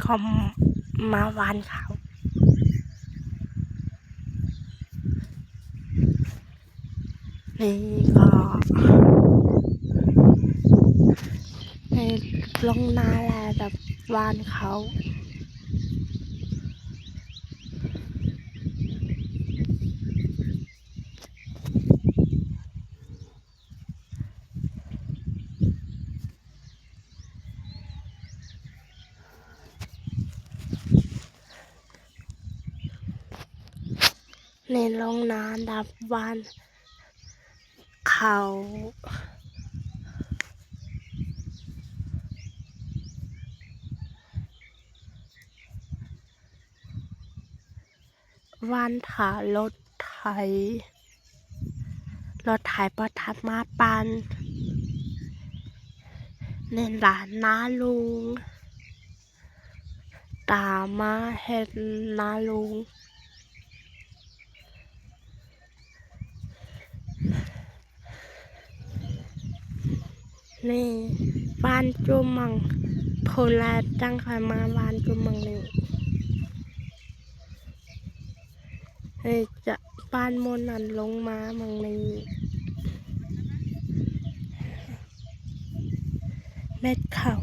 ก็มาวานเขานี่ก็ในลงนาแลแบบวานเขาในลงนาดับวานเขาวานถารถไถประทัดมาปันในหลานน้าลุงตามมาเห็นน้าลุงนี่บ้านจุมังโพลาจังคอยมาบ้านจุมังนี่จะบ้านมนนันลงมามังนี่เม็ดข้าว